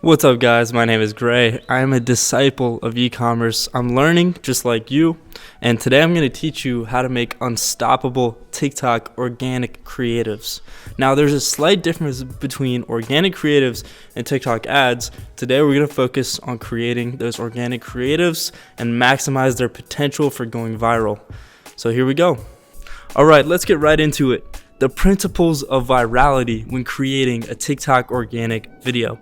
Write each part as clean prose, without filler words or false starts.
What's up, guys? My name is Gray. I am a disciple of e-commerce. I'm learning just like you, and today I'm going to teach you how to make unstoppable TikTok organic creatives. Now, there's a slight difference between organic creatives and TikTok ads. Today we're going to focus on creating those organic creatives and maximize their potential for going viral. So here we go. All right, let's get right into it. The principles of virality when creating a TikTok organic video.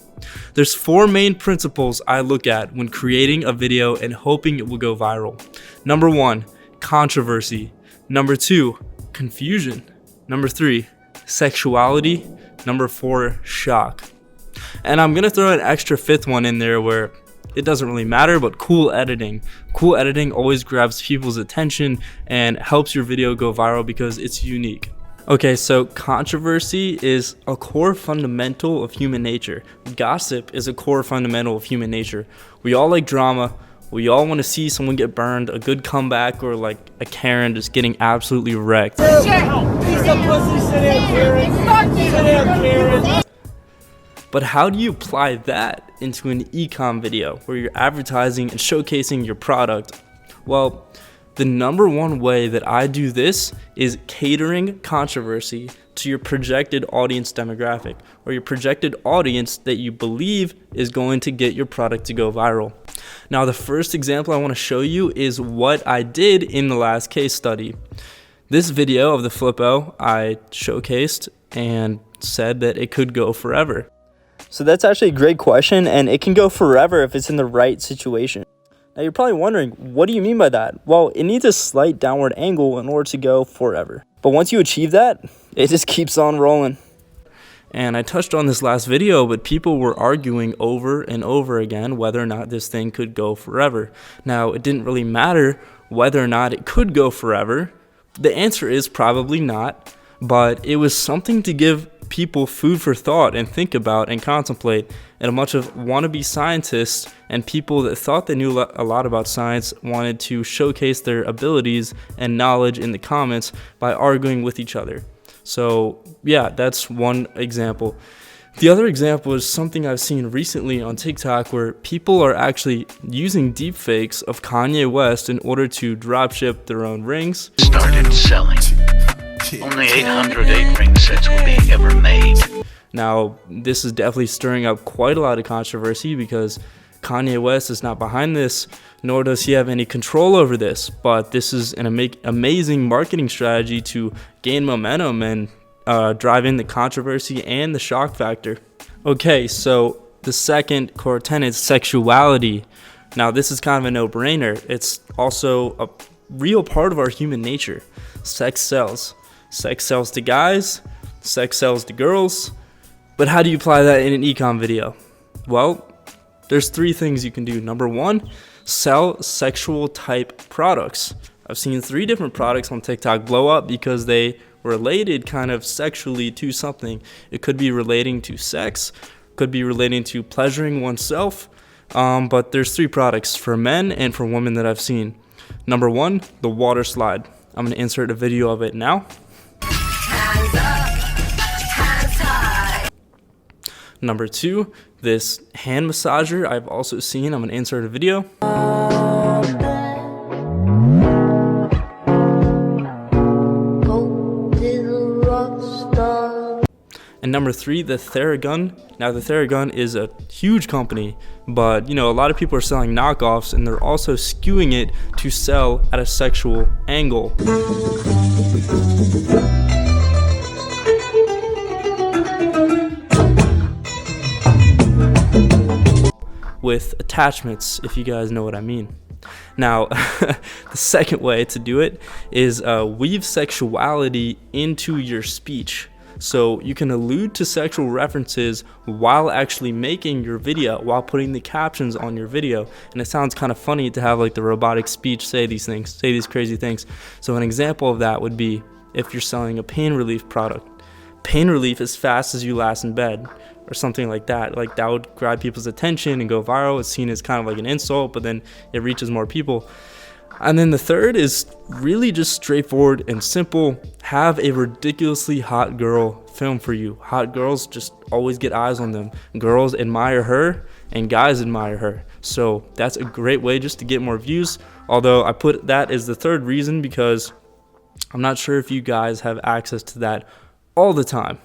There's 4 main principles I look at when creating a video and hoping it will go viral. Number 1, controversy. Number 2, confusion. Number 3, sexuality. Number 4, shock. And I'm gonna throw an extra 5th one in there where it doesn't really matter, but cool editing. Cool editing always grabs people's attention and helps your video go viral because it's unique. Okay, so controversy is a core fundamental of human nature. Gossip is a core fundamental of human nature. We all like drama. We all want to see someone get burned, a good comeback, or like a Karen just getting absolutely wrecked. Piece of pussy, sit down, Karen. Sit down, Karen. But how do you apply that into an e-com video where you're advertising and showcasing your product? Well, the number one way that I do this is catering controversy to your projected audience demographic or your projected audience that you believe is going to get your product to go viral. Now, the first example I want to show you is what I did in the last case study. This video of the Flippo I showcased and said that it could go forever. So that's actually a great question, and it can go forever if it's in the right situation. Now you're probably wondering, what do you mean by that? Well, it needs a slight downward angle in order to go forever. But once you achieve that, it just keeps on rolling. And I touched on this last video, but people were arguing over and over again whether or not this thing could go forever. Now, it didn't really matter whether or not it could go forever. The answer is probably not, but it was something to give people food for thought and think about and contemplate. And a bunch of wannabe scientists and people that thought they knew a lot about science wanted to showcase their abilities and knowledge in the comments by arguing with each other. So yeah, that's one example. The other example is something I've seen recently on TikTok where people are actually using deepfakes of Kanye West in order to dropship their own rings. Started selling. Only 808 ring sets were being ever made. Now, this is definitely stirring up quite a lot of controversy because Kanye West is not behind this, nor does he have any control over this. But this is an amazing marketing strategy to gain momentum and drive in the controversy and the shock factor. Okay, so the second core tenet is sexuality. Now, this is kind of a no-brainer. It's also a real part of our human nature. Sex sells. Sex sells to guys, sex sells to girls. But how do you apply that in an e-com video? Well, there's 3 things you can do. Number 1, sell sexual type products. I've seen 3 different products on TikTok blow up because they related kind of sexually to something. It could be relating to sex, could be relating to pleasuring oneself, but there's 3 products for men and for women that I've seen. Number 1, the water slide. I'm going to insert a video of it now. Number 2, this hand massager I've also seen. I'm going to insert a video. And number 3, the Theragun. Now, the Theragun is a huge company, but a lot of people are selling knockoffs, and they're also skewing it to sell at a sexual angle. With attachments, if you guys know what I mean. Now, the second way to do it is weave sexuality into your speech. So you can allude to sexual references while actually making your video, while putting the captions on your video. And it sounds kind of funny to have like the robotic speech say these things, say these crazy things. So an example of that would be if you're selling a pain relief product. Pain relief as fast as you last in bed, or something like that. Like that would grab people's attention and go viral. It's seen as kind of like an insult, but then it reaches more people. And then the third is really just straightforward and simple. Have a ridiculously hot girl film for you. Hot girls just always get eyes on them. Girls admire her and guys admire her. So that's a great way just to get more views. Although I put that as the third reason because I'm not sure if you guys have access to that all the time.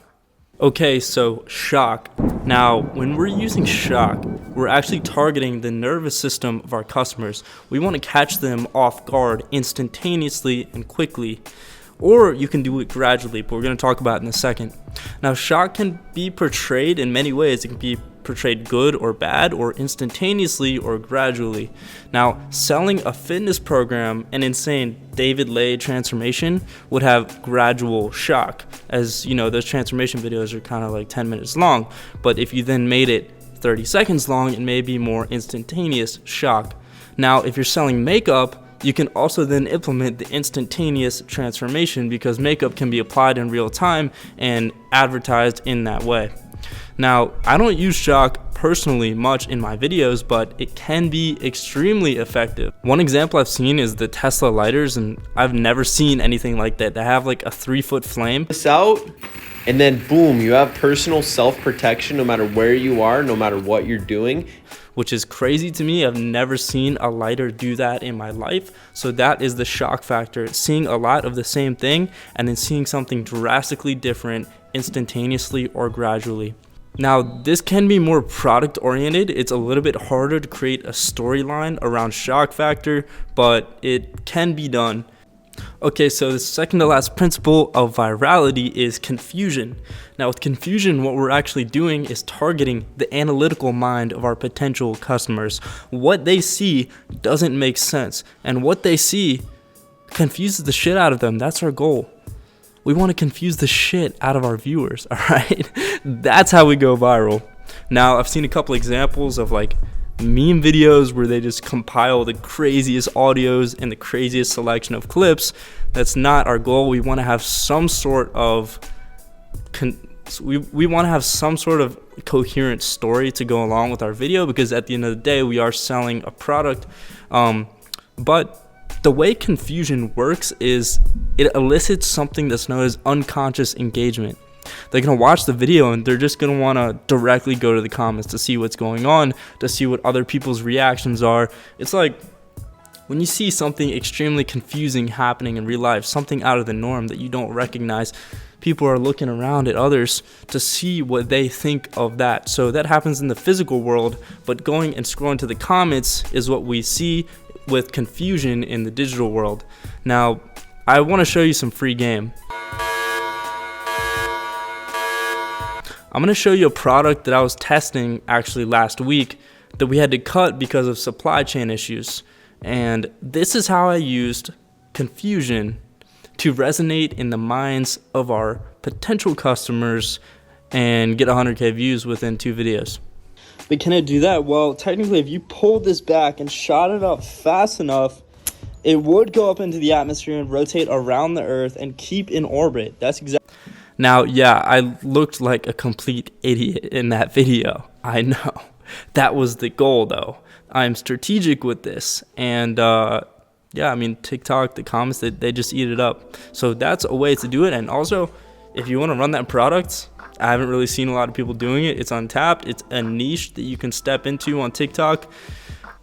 Okay, so shock. Now, when we're using shock, we're actually targeting the nervous system of our customers. We want to catch them off guard instantaneously and quickly. Or you can do it gradually, but we're going to talk about it in a second. Now, shock can be portrayed in many ways. It can be portrayed good or bad, or instantaneously or gradually. Now, selling a fitness program, an insane David Lay transformation, would have gradual shock. As you know, those transformation videos are kind of like 10 minutes long. But if you then made it 30 seconds long, it may be more instantaneous shock. Now, if you're selling makeup, you can also then implement the instantaneous transformation because makeup can be applied in real time and advertised in that way. Now, I don't use shock personally much in my videos, but it can be extremely effective. One example I've seen is the Tesla lighters, and I've never seen anything like that. They have like a 3-foot flame. This out, and then boom, you have personal self-protection no matter where you are, no matter what you're doing. Which is crazy to me. I've never seen a lighter do that in my life. So that is the shock factor. Seeing a lot of the same thing and then seeing something drastically different instantaneously or gradually. Now, this can be more product oriented. It's a little bit harder to create a storyline around shock factor, but it can be done. Okay, so the second to last principle of virality is confusion. Now, with confusion, what we're actually doing is targeting the analytical mind of our potential customers. What they see doesn't make sense, and what they see confuses the shit out of them. That's our goal. We want to confuse the shit out of our viewers, all right? That's how we go viral. Now, I've seen a couple examples of like meme videos where they just compile the craziest audios and the craziest selection of clips. That's not our goal. We want to have some sort of we want to have some sort of coherent story to go along with our video, because at the end of the day we are selling a product. But the way confusion works is it elicits something that's known as unconscious engagement. They're going to watch the video and they're just going to want to directly go to the comments to see what's going on, to see what other people's reactions are. It's like when you see something extremely confusing happening in real life, something out of the norm that you don't recognize, people are looking around at others to see what they think of that. So that happens in the physical world, but going and scrolling to the comments is what we see with confusion in the digital world. Now, I want to show you some free game. I'm going to show you a product that I was testing actually last week that we had to cut because of supply chain issues. And this is how I used confusion to resonate in the minds of our potential customers and get 100K views within 2 videos. But can it do that? Well, technically, if you pulled this back and shot it up fast enough, it would go up into the atmosphere and rotate around the Earth and keep in orbit. That's exactly. Now, yeah, I looked like a complete idiot in that video. I know. That was the goal, though. I'm strategic with this. And, yeah, I mean, TikTok, the comments, they just eat it up. So that's a way to do it. And also, if you want to run that product, I haven't really seen a lot of people doing it. It's untapped. It's a niche that you can step into on TikTok.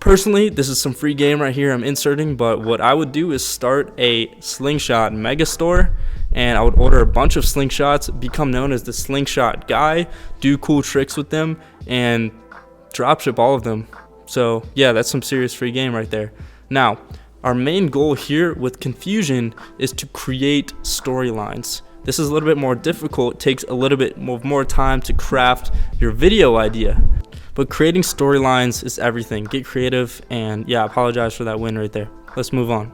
Personally, this is some free game right here I'm inserting, but what I would do is start a slingshot mega store, and I would order a bunch of slingshots, become known as the slingshot guy, do cool tricks with them, and dropship all of them. So yeah, that's some serious free game right there. Now, our main goal here with confusion is to create storylines. This is a little bit more difficult. It takes a little bit more time to craft your video idea. But creating storylines is everything. Get creative, and yeah, I apologize for that win right there. Let's move on.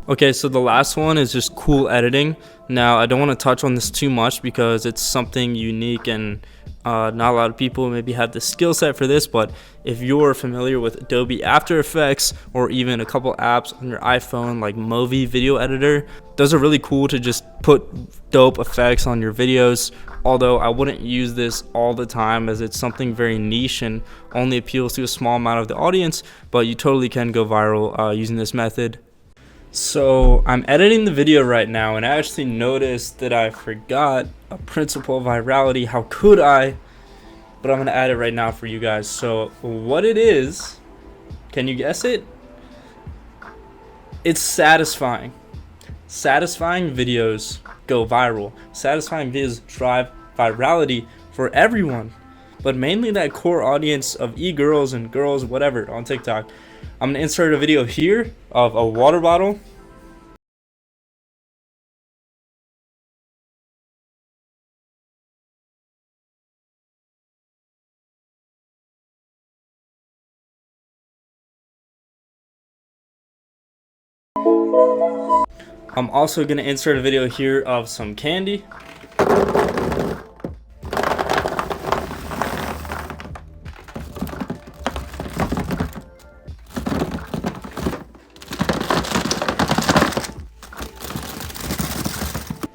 Okay, so the last one is just cool editing. Now, I don't want to touch on this too much because it's something unique and not a lot of people maybe have the skill set for this, but if you're familiar with Adobe After Effects or even a couple apps on your iPhone like Movi Video Editor, those are really cool to just put dope effects on your videos. Although I wouldn't use this all the time as it's something very niche and only appeals to a small amount of the audience, but you totally can go viral using this method. So I'm editing the video right now, and I actually noticed that I forgot a principle of virality. How could I? But I'm gonna add it right now for you guys. So what it is, can you guess it? It's satisfying. Satisfying videos go viral. Satisfying videos drive virality for everyone, but mainly that core audience of e-girls and girls, whatever, on TikTok. I'm gonna insert a video here of a water bottle. I'm also gonna insert a video here of some candy.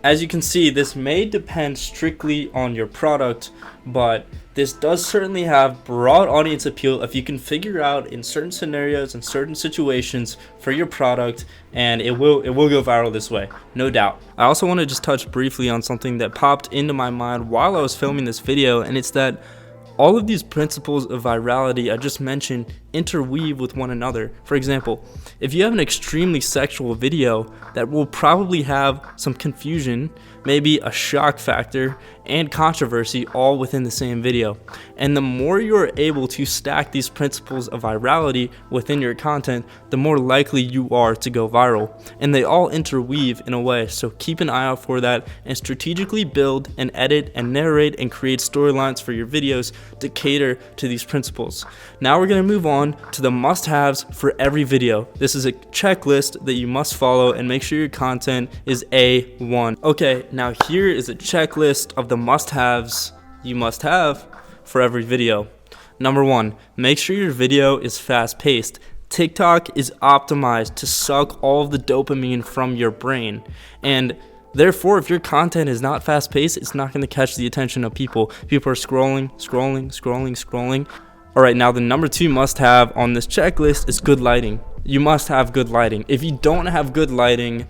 As you can see, this may depend strictly on your product, but this does certainly have broad audience appeal if you can figure out in certain scenarios and certain situations for your product, and it will go viral this way, no doubt. I also want to just touch briefly on something that popped into my mind while I was filming this video, and it's that all of these principles of virality I just mentioned interweave with one another. For example, if you have an extremely sexual video, that will probably have some confusion, maybe a shock factor, and controversy all within the same video. And the more you're able to stack these principles of virality within your content, the more likely you are to go viral. And they all interweave in a way, so keep an eye out for that and strategically build and edit and narrate and create storylines for your videos to cater to these principles. Now we're going to move on to the must-haves for every video. This is a checklist that you must follow and make sure your content is A1. Okay, now here is a checklist of the must-haves you must have for every video. Number 1, make sure your video is fast-paced. TikTok is optimized to suck all of the dopamine from your brain, and therefore, if your content is not fast-paced, it's not going to catch the attention of people. People are scrolling. All right, now the number 2 must-have on this checklist is good lighting. You must have good lighting. If you don't have good lighting,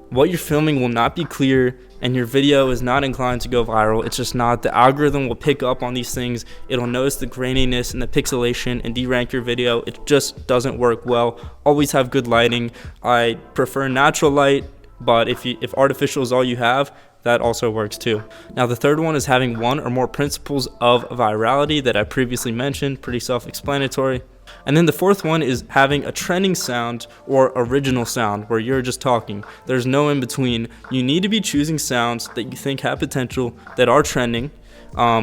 what you're filming will not be clear, and your video is not inclined to go viral. It's just not. The algorithm will pick up on these things. It'll notice the graininess and the pixelation and derank your video. It just doesn't work well. Always have good lighting. I prefer natural light, but if artificial is all you have, that also works too. Now the third one is having one or more principles of virality that I previously mentioned, pretty self-explanatory. And then the fourth one is having a trending sound or original sound where you're just talking. There's no in between. You need to be choosing sounds that you think have potential, that are trending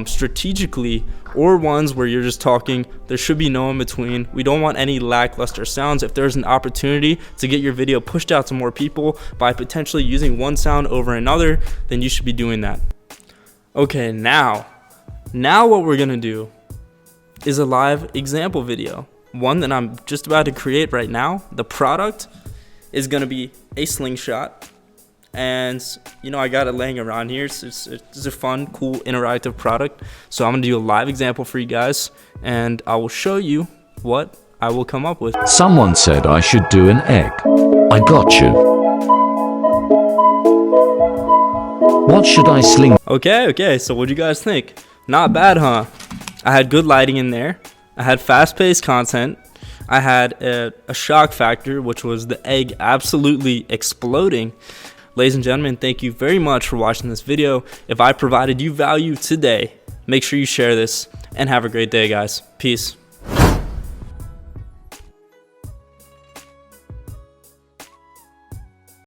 strategically, or ones where you're just talking. There should be no in between. We don't want any lackluster sounds. If there's an opportunity to get your video pushed out to more people by potentially using one sound over another, then you should be doing that. Okay, now what we're gonna do is a live example video, one that I'm just about to create right now. The product is gonna be a slingshot, and I got it laying around here. So it's a fun, cool, interactive product. So I'm gonna do a live example for you guys, and I will show you what I will come up with. Someone said I should do an egg. I got you. What should I sling? Okay, so what do you guys think? Not bad, huh? I had good lighting in there. I had fast-paced content. I had a shock factor, which was the egg absolutely exploding. Ladies and gentlemen, thank you very much for watching this video. If I provided you value today, make sure you share this, and have a great day, guys. Peace.